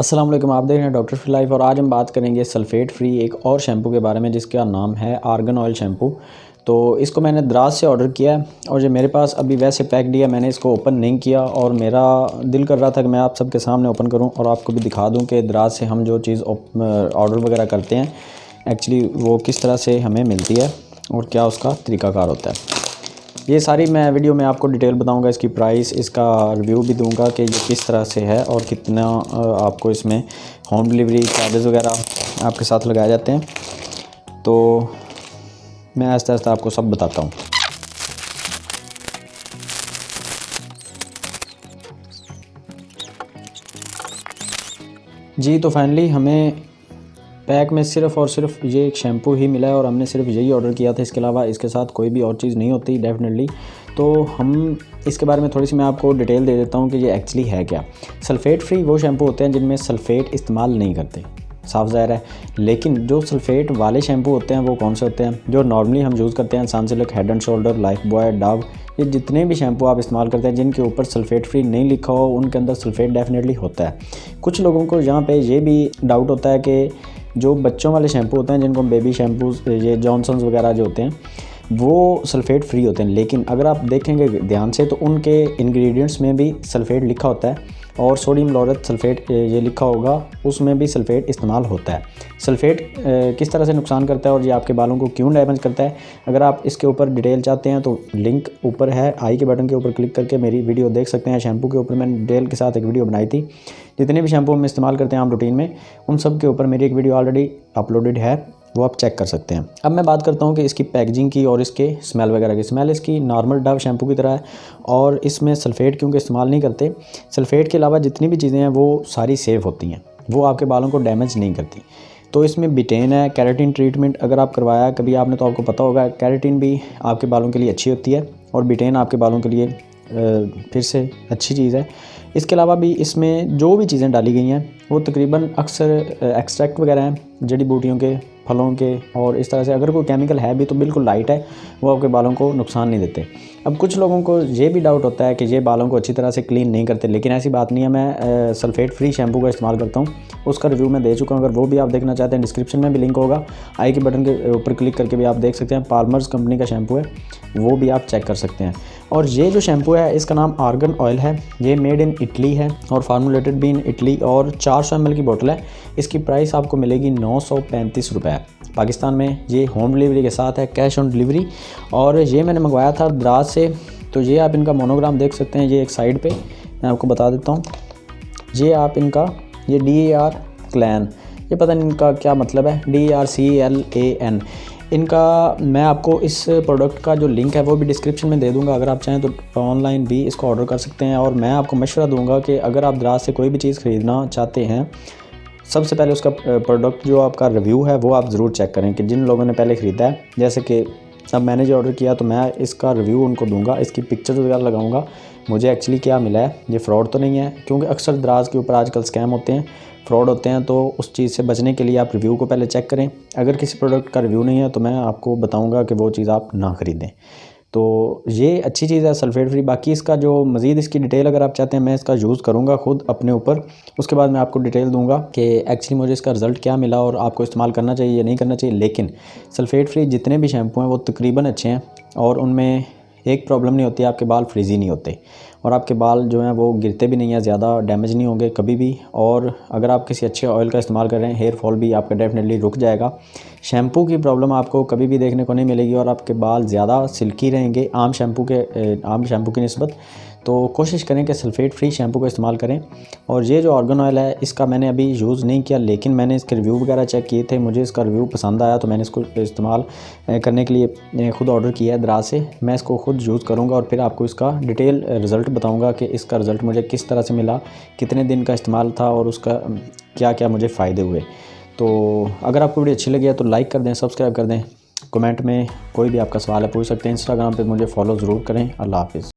अस्सलाम वालेकुम, आप देख रहे हैं डॉक्टर फ्री लाइफ और आज हम बात करेंगे सल्फ़ेट फ्री एक और शैम्पू के बारे में जिसका नाम है आर्गन ऑयल शैम्पू। तो इसको मैंने दराज से ऑर्डर किया है और जो मेरे पास अभी वैसे पैक्ड है, मैंने इसको ओपन नहीं किया और मेरा दिल कर रहा था कि मैं आप सबके सामने ओपन करूं और आपको भी दिखा दूं कि दराज से हम जो चीज़ ऑर्डर वगैरह करते हैं एक्चुअली वो किस तरह से हमें मिलती है और क्या उसका तरीक़ाकार होता है। ये सारी मैं वीडियो में आपको डिटेल बताऊंगा, इसकी प्राइस, इसका रिव्यू भी दूंगा कि ये किस तरह से है और कितना आपको इसमें होम डिलीवरी चार्जेस वगैरह आपके साथ लगाए जाते हैं। तो मैं आहिस्ता आहिस्ता आपको सब बताता हूँ। जी तो फाइनली हमें पैक में सिर्फ़ और सिर्फ ये एक शैम्पू ही मिला है और हमने सिर्फ यही ऑर्डर किया था, इसके अलावा इसके साथ कोई भी और चीज़ नहीं होती डेफिनेटली। तो हम इसके बारे में थोड़ी सी मैं आपको डिटेल दे देता हूँ कि ये एक्चुअली है क्या। सल्फ़ेट फ्री वो शैम्पू होते हैं जिनमें सल्फ़ेट इस्तेमाल नहीं करते, साफ ज़ाहिर है। लेकिन जो सल्फ़ेट वाले शैम्पू होते हैं वो कौन से होते हैं जो नॉर्मली हम यूज़ करते हैं, Sunsilk, head and shoulder, life boy, Dove, ये जितने भी शैम्पू आप इस्तेमाल करते हैं जिनके ऊपर सल्फ़ेट फ्री नहीं लिखा हो उनके अंदर सल्फ़ेट डेफिनेटली होता है। कुछ लोगों को यहाँ पे ये भी डाउट होता है कि जो बच्चों वाले शैम्पू होते हैं जिनको बेबी शैम्पूज़, ये जॉनसन्स वगैरह जो होते हैं वो सल्फ़ेट फ्री होते हैं, लेकिन अगर आप देखेंगे ध्यान से तो उनके इंग्रेडिएंट्स में भी सल्फ़ेट लिखा होता है और सोडियम लॉरेट सल्फ़ेट ये लिखा होगा, उसमें भी सल्फ़ेट इस्तेमाल होता है। सल्फ़ेट किस तरह से नुकसान करता है और ये आपके बालों को क्यों डैमेज करता है, अगर आप इसके ऊपर डिटेल चाहते हैं तो लिंक ऊपर है, आई के बटन के ऊपर क्लिक करके मेरी वीडियो देख सकते हैं। शैम्पू के ऊपर मैंने डिटेल के साथ एक वीडियो बनाई थी, जितने भी शैम्पू हम इस्तेमाल करते हैं आम रूटीन में उन सब के ऊपर मेरी एक वीडियो ऑलरेडी अपलोडेड है, वो आप चेक कर सकते हैं। अब मैं बात करता हूँ कि इसकी पैकेजिंग की और इसके स्मेल वगैरह की। स्मेल इसकी नॉर्मल डव शैम्पू की तरह है और इसमें सल्फ़ेट क्योंकि इस्तेमाल नहीं करते। सल्फ़ेट के अलावा जितनी भी चीज़ें हैं वो सारी सेफ़ होती हैं, वो आपके बालों को डैमेज नहीं करती। तो इसमें बिटेन है, केराटिन ट्रीटमेंट अगर आप करवाया कभी आपने तो आपको पता होगा, केराटिन भी आपके बालों के लिए अच्छी होती है और बिटेन आपके बालों के लिए फिर से अच्छी चीज़ है। इसके अलावा भी इसमें जो भी चीज़ें डाली गई हैं वो तकरीबन अक्सर एक्सट्रैक्ट वगैरह हैं जड़ी बूटियों के, फलों के, और इस तरह से अगर कोई केमिकल है भी तो बिल्कुल लाइट है, वो आपके बालों को नुकसान नहीं देते। अब कुछ लोगों को ये भी डाउट होता है कि ये बालों को अच्छी तरह से क्लीन नहीं करते, लेकिन ऐसी बात नहीं है। मैं सल्फ़ेट फ्री शैम्पू का इस्तेमाल करता हूँ, उसका रिव्यू मैं दे चुका हूँ। अगर वो भी आप देखना चाहते हैं डिस्क्रिप्शन में भी लिंक होगा, आई के बटन के ऊपर क्लिक करके भी आप देख सकते हैं। पाल्मर्स कंपनी का शैम्पू है, वो भी आप चेक कर सकते हैं। और ये जो शैम्पू है इसका नाम आर्गन ऑयल है, ये मेड इन इटली है और फार्मूलेटेड भी इन इटली और 400 ml की बोतल है। इसकी प्राइस आपको मिलेगी 935 रुपये पाकिस्तान में। ये होम डिलीवरी के साथ है, कैश ऑन डिलीवरी। और ये मैंने मंगवाया था दराज से। तो ये आप इनका मोनोग्राम देख सकते हैं, ये एक साइड पे मैं आपको बता देता हूँ। ये आप इनका ये DAR क्लैन, ये पता नहीं इनका क्या मतलब है, DARCLAN इनका। मैं आपको इस प्रोडक्ट का जो लिंक है वो भी डिस्क्रिप्शन में दे दूंगा, अगर आप चाहें तो ऑनलाइन भी इसको ऑर्डर कर सकते हैं। और मैं आपको मशवरा दूंगा कि अगर आप दराज से कोई भी चीज़ ख़रीदना चाहते हैं, सबसे पहले उसका प्रोडक्ट जो आपका रिव्यू है वो आप ज़रूर चेक करें कि जिन लोगों ने पहले ख़रीदा है, जैसे कि अब मैंने जो ऑर्डर किया तो मैं इसका रिव्यू उनको दूंगा, इसकी पिक्चर्स वगैरह लगाऊंगा मुझे एक्चुअली क्या मिला है, ये फ्रॉड तो नहीं है। क्योंकि अक्सर दराज के ऊपर आजकल स्कैम होते हैं, फ्रॉड होते हैं, तो उस चीज़ से बचने के लिए आप रिव्यू को पहले चेक करें। अगर किसी प्रोडक्ट का रिव्यू नहीं है तो मैं आपको बताऊंगा कि वो चीज़ आप ना ख़रीदें। तो ये अच्छी चीज़ है सल्फ़ेट फ्री। बाकी इसका जो मज़ीद इसकी डिटेल अगर आप चाहते हैं मैं इसका यूज़ करूँगा खुद अपने ऊपर, उसके बाद मैं आपको डिटेल दूंगा कि एक्चुअली मुझे इसका रिज़ल्ट क्या मिला और आपको इस्तेमाल करना चाहिए या नहीं करना चाहिए। लेकिन सल्फ़ेट फ्री जितने भी शैम्पू हैं वो तकरीबन अच्छे हैं और उनमें एक प्रॉब्लम नहीं होती, आपके बाल फ्रीज़ी नहीं होते और आपके बाल जो हैं वो गिरते भी नहीं हैं, ज़्यादा डैमेज नहीं होंगे कभी भी। और अगर आप किसी अच्छे ऑयल का इस्तेमाल कर रहे हैं, हेयर फॉल भी आपका डेफिनेटली रुक जाएगा। शैम्पू की प्रॉब्लम आपको कभी भी देखने को नहीं मिलेगी और आपके बाल ज़्यादा सिल्की रहेंगे आम शैम्पू की निस्बत। तो कोशिश करें कि सल्फ़ेट फ्री शैम्पू का इस्तेमाल करें। और ये जो आर्गन ऑयल है इसका मैंने अभी यूज़ नहीं किया, लेकिन मैंने इसके रिव्यू वगैरह चेक किए थे, मुझे इसका रिव्यू पसंद आया तो मैंने इसको इस्तेमाल करने के लिए ख़ुद ऑर्डर किया है दराज से। मैं इसको खुद यूज़ करूँगा और फिर आपको इसका डिटेल रिज़ल्ट बताऊँगा कि इसका रिज़ल्ट मुझे किस तरह से मिला, कितने दिन का इस्तेमाल था और उसका क्या क्या मुझे फ़ायदे हुए। तो अगर आपको वीडियो अच्छी लगी है तो लाइक कर दें, सब्सक्राइब कर दें, कमेंट में कोई भी आपका सवाल है पूछ सकते हैं। इंस्टाग्राम पे मुझे फॉलो ज़रूर करें। अल्लाह हाफ़िज़।